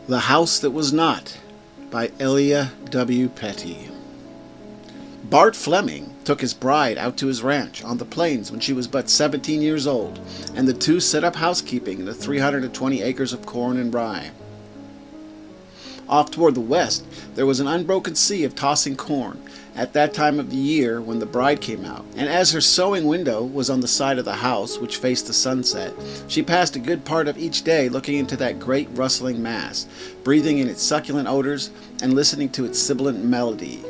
The House That Was Not by Elia W. Peattie. Bart Fleming took his bride out to his ranch on the plains when she was but 17 years old, and the two set up housekeeping in the 320 acres of corn and rye. Off toward the west, there was an unbroken sea of tossing corn at that time of the year when the bride came out, and as her sewing window was on the side of the house which faced the sunset, she passed a good part of each day looking into that great rustling mass, breathing in its succulent odors and listening to its sibilant melody.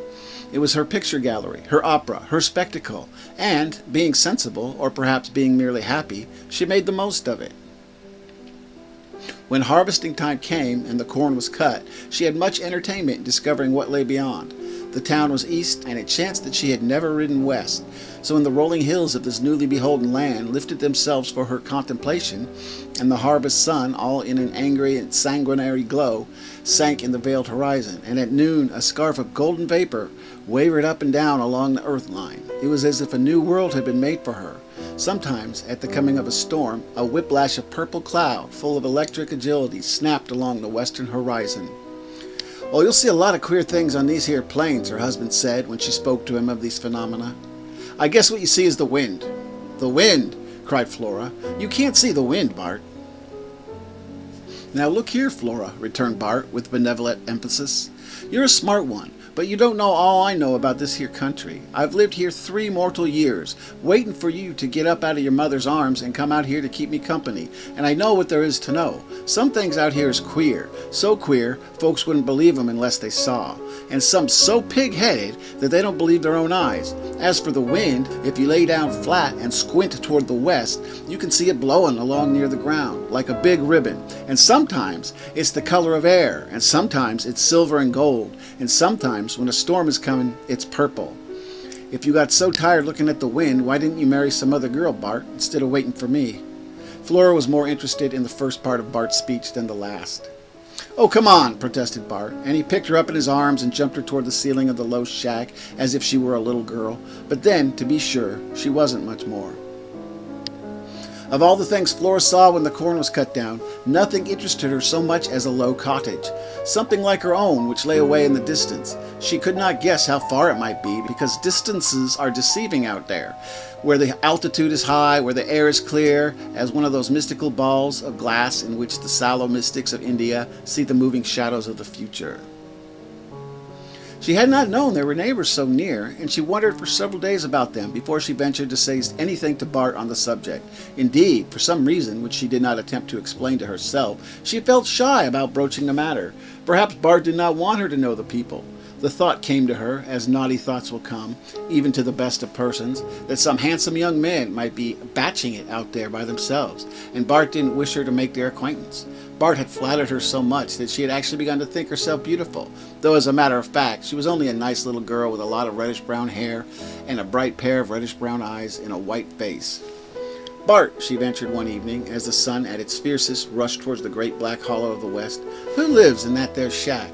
It was her picture gallery, her opera, her spectacle, and, being sensible, or perhaps being merely happy, she made the most of it. When harvesting time came and the corn was cut, she had much entertainment in discovering what lay beyond. The town was east, and it chanced that she had never ridden west, so when the rolling hills of this newly beholden land lifted themselves for her contemplation, and the harvest sun, all in an angry and sanguinary glow, sank in the veiled horizon, and at noon a scarf of golden vapor wavered up and down along the earth line, it was as if a new world had been made for her. Sometimes, at the coming of a storm, a whiplash of purple cloud, full of electric agility, snapped along the western horizon. "Oh, you'll see a lot of queer things on these here plains," her husband said when she spoke to him of these phenomena. "I guess what you see is the wind." "The wind!" cried Flora. "You can't see the wind, Bart." "Now look here, Flora," returned Bart with benevolent emphasis. "You're a smart one, but you don't know all I know about this here country. I've lived here 3 mortal years, waiting for you to get up out of your mother's arms and come out here to keep me company, and I know what there is to know. Some things out here is queer, so queer folks wouldn't believe 'em unless they saw, and some so pig-headed that they don't believe their own eyes. As for the wind, if you lay down flat and squint toward the west, you can see it blowing along near the ground, like a big ribbon, and sometimes it's the color of air, and sometimes it's silver and gold, and sometimes when a storm is coming, it's purple. If you got so tired looking at the wind, why didn't you marry some other girl, Bart, instead of waiting for me?" Flora was more interested in the first part of Bart's speech than the last. "Oh, come on," protested Bart, and he picked her up in his arms and jumped her toward the ceiling of the low shack as if she were a little girl. But then, to be sure, she wasn't much more. Of all the things Flora saw when the corn was cut down, nothing interested her so much as a low cottage, something like her own which lay away in the distance. She could not guess how far it might be, because distances are deceiving out there, where the altitude is high, where the air is clear as one of those mystical balls of glass in which the sallow mystics of India see the moving shadows of the future. She had not known there were neighbors so near, and she wondered for several days about them before she ventured to say anything to Bart on the subject. Indeed, for some reason which she did not attempt to explain to herself, she felt shy about broaching the matter. Perhaps Bart did not want her to know the people. The thought came to her, as naughty thoughts will come, even to the best of persons, that some handsome young men might be batching it out there by themselves, and Bart didn't wish her to make their acquaintance. Bart had flattered her so much that she had actually begun to think herself beautiful, though as a matter of fact she was only a nice little girl with a lot of reddish-brown hair and a bright pair of reddish-brown eyes in a white face. "Bart," she ventured one evening, as the sun at its fiercest rushed towards the great black hollow of the west, "who lives in that there shack?"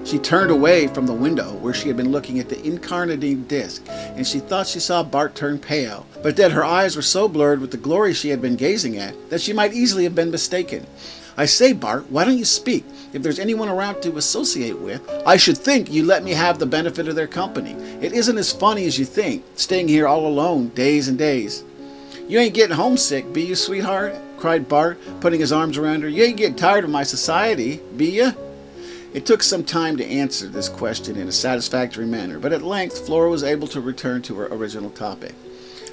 She turned away from the window where she had been looking at the incarnadine disc, and she thought she saw Bart turn pale, but that her eyes were so blurred with the glory she had been gazing at that she might easily have been mistaken. "I say, Bart, why don't you speak? If there's anyone around to associate with, I should think you'd let me have the benefit of their company. It isn't as funny as you think, staying here all alone, days and days." "You ain't getting homesick, be you, sweetheart?" cried Bart, putting his arms around her. "You ain't getting tired of my society, be you?" It took some time to answer this question in a satisfactory manner, but at length Flora was able to return to her original topic.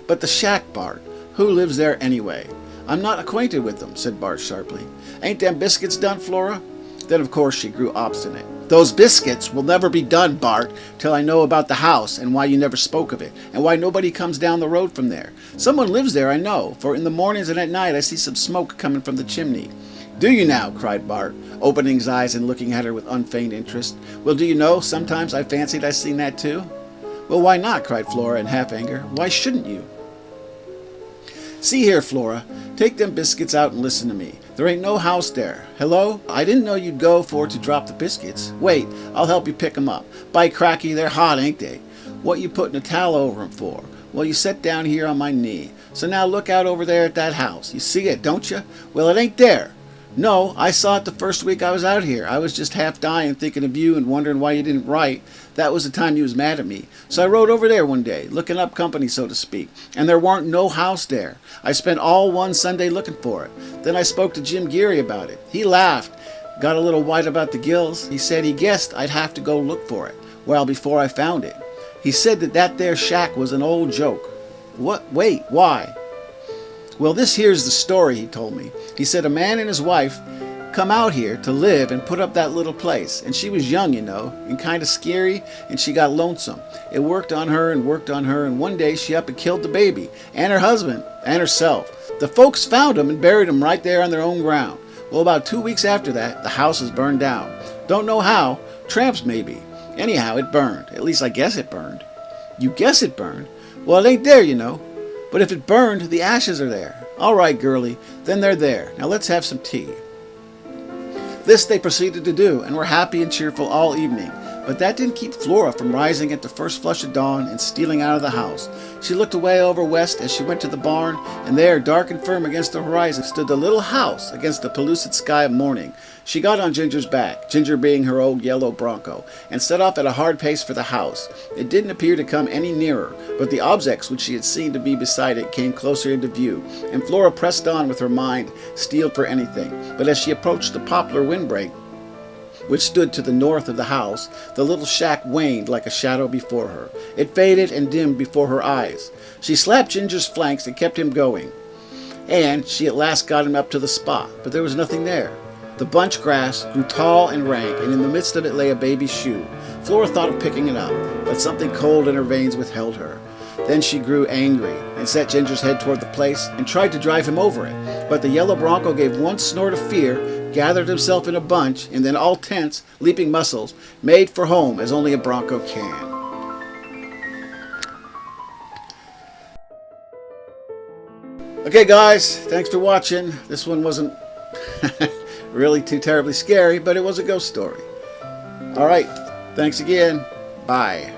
"But the shack, Bart, who lives there anyway?" "I'm not acquainted with them," said Bart sharply. "Ain't them biscuits done, Flora?" Then of course she grew obstinate. "Those biscuits will never be done, Bart, till I know about the house, and why you never spoke of it, and why nobody comes down the road from there. Someone lives there, I know, for in the mornings and at night I see some smoke coming from the chimney." "Do you now?" cried Bart, opening his eyes and looking at her with unfeigned interest. "Well, do you know, sometimes I fancied I seen that too." "Well, why not?" cried Flora in half anger. "Why shouldn't you?" "See here, Flora, take them biscuits out and listen to me. There ain't no house there. Hello? I didn't know you'd go for to drop the biscuits. Wait, I'll help you pick 'em up. By cracky, they're hot, ain't they? What you putting a towel over 'em for? Well, you set down here on my knee. So now look out over there at that house. You see it, don't you? Well, it ain't there. No, I saw it the first week I was out here. I was just half dying thinking of you and wondering why you didn't write. That was the time you was mad at me. So I rode over there one day, looking up company, so to speak, and there weren't no house there. I spent all one Sunday looking for it. Then I spoke to Jim Geary about it. He laughed, got a little white about the gills. He said he guessed I'd have to go look for it. Well, before I found it. He said that there shack was an old joke. What? Wait, why? Well, this here's the story, he told me. He said a man and his wife come out here to live and put up that little place. And she was young, you know, and kind of scary, and she got lonesome. It worked on her, and one day she up and killed the baby, and her husband, and herself. The folks found him and buried him right there on their own ground. Well, about 2 weeks after that, the house was burned down. Don't know how, tramps maybe. Anyhow, it burned. At least I guess it burned. You guess it burned? Well, it ain't there, you know. But if it burned, the ashes are there. All right, girlie, then they're there. Now let's have some tea. This they proceeded to do, and were happy and cheerful all evening. But that didn't keep Flora from rising at the first flush of dawn and stealing out of the house. She looked away over west as she went to the barn, and there, dark and firm against the horizon, stood the little house against the pellucid sky of morning. She got on Ginger's back, Ginger being her old yellow bronco, and set off at a hard pace for the house. It didn't appear to come any nearer, but the objects which she had seen to be beside it came closer into view, and Flora pressed on with her mind, steeled for anything. But as she approached the poplar windbreak, which stood to the north of the house, the little shack waned like a shadow before her. It faded and dimmed before her eyes. She slapped Ginger's flanks and kept him going, and she at last got him up to the spot, but there was nothing there. The bunch grass grew tall and rank, and in the midst of it lay a baby's shoe. Flora thought of picking it up, but something cold in her veins withheld her. Then she grew angry and set Ginger's head toward the place and tried to drive him over it. But the yellow bronco gave one snort of fear, gathered himself in a bunch, and then all tense, leaping muscles, made for home as only a bronco can. Okay guys, thanks for watching. This one wasn't really too terribly scary, but it was a ghost story. Alright, thanks again. Bye.